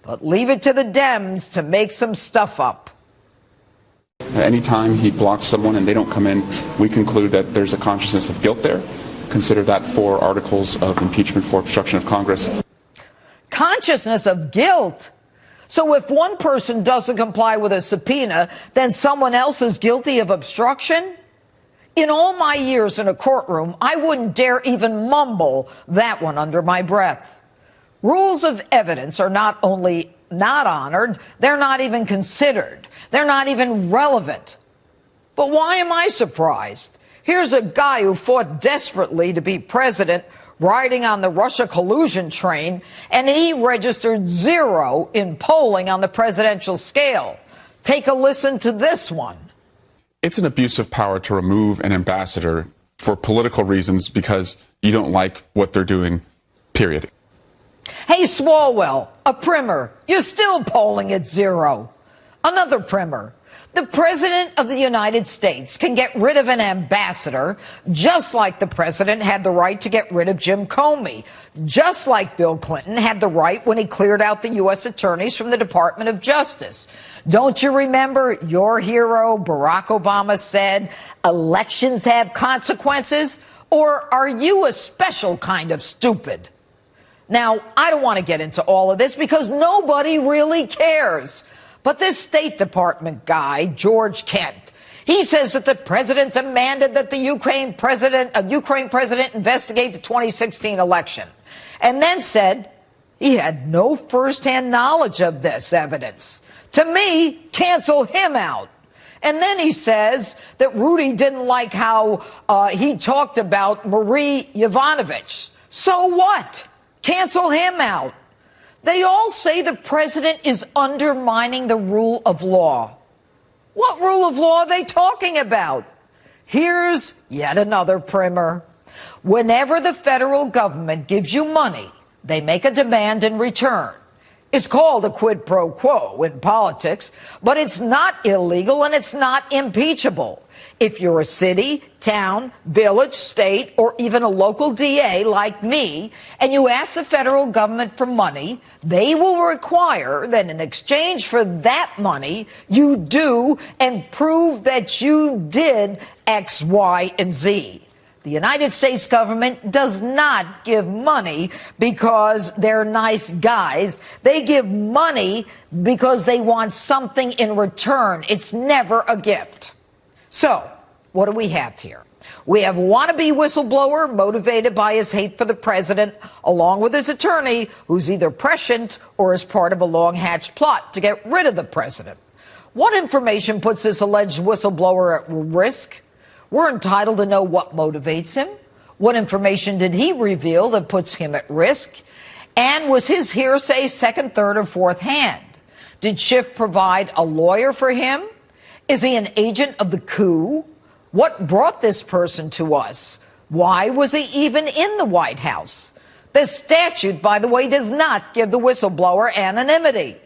but leave it to the Dems to make some stuff up. Anytime he blocks someone and they don't come in, we conclude that there's a consciousness of guilt there. Consider that 4 articles of impeachment for obstruction of Congress. Consciousness of guilt? So if one person doesn't comply with a subpoena, then someone else is guilty of obstruction? In all my years in a courtroom, I wouldn't dare even mumble that one under my breath. Rules of evidence are not only not honored, they're not even considered. They're not even relevant. But why am I surprised? Here's a guy who fought desperately to be president, riding on the Russia collusion train, and he registered 0 in polling on the presidential scale. Take a listen to this one. It's an abuse of power to remove an ambassador for political reasons because you don't like what they're doing, period. Hey, Swalwell, a primer. You're still polling at 0. Another primer. The President of the United States can get rid of an ambassador just like the president had the right to get rid of Jim Comey, just like Bill Clinton had the right when he cleared out the U.S. attorneys from the Department of Justice. Don't you remember your hero, Barack Obama, said elections have consequences? Or are you a special kind of stupid? Now, I don't want to get into all of this because nobody really cares. But this State Department guy, George Kent, he says that the president demanded that the Ukraine president investigate the 2016 election, and then said he had no firsthand knowledge of this evidence. To me, cancel him out. And then he says that Rudy didn't like how he talked about Marie Yovanovitch. So what? Cancel him out. They all say the president is undermining the rule of law. What rule of law are they talking about? Here's yet another primer. Whenever the federal government gives you money, they make a demand in return. It's called a quid pro quo in politics, but it's not illegal and it's not impeachable. If you're a city, town, village, state, or even a local DA like me, and you ask the federal government for money, they will require that in exchange for that money, you do and prove that you did X, Y, and Z. The United States government does not give money because they're nice guys. They give money because they want something in return. It's never a gift. So, what do we have here? We have a wannabe whistleblower motivated by his hate for the president, along with his attorney, who's either prescient or is part of a long-hatched plot to get rid of the president. What information puts this alleged whistleblower at risk? We're entitled to know what motivates him. What information did he reveal that puts him at risk? And was his hearsay second, third, or fourth hand? Did Schiff provide a lawyer for him? Is he an agent of the coup? What brought this person to us? Why was he even in the White House? The statute, by the way, does not give the whistleblower anonymity.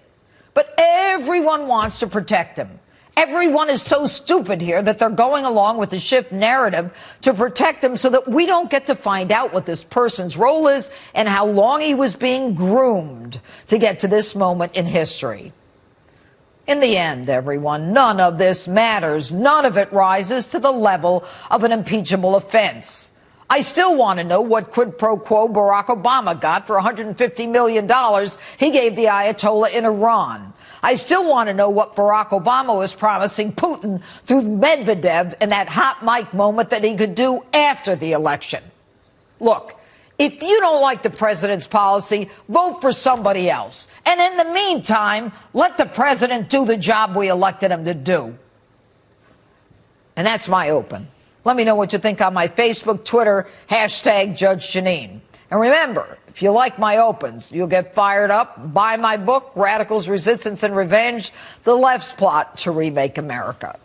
But everyone wants to protect him. Everyone is so stupid here that they're going along with the Schiff narrative to protect him so that we don't get to find out what this person's role is and how long he was being groomed to get to this moment in history. In the end, everyone, none of this matters. None of it rises to the level of an impeachable offense. I still want to know what quid pro quo Barack Obama got for $150 million he gave the Ayatollah in Iran. I still want to know what Barack Obama was promising Putin through Medvedev in that hot mic moment that he could do after the election. Look, if you don't like the president's policy, vote for somebody else. And in the meantime, let the president do the job we elected him to do. And that's my open. Let me know what you think on my Facebook, Twitter, hashtag Judge Jeanine. And remember, if you like my opens, you'll get fired up. Buy my book, Radicals, Resistance, and Revenge, The Left's Plot to Remake America.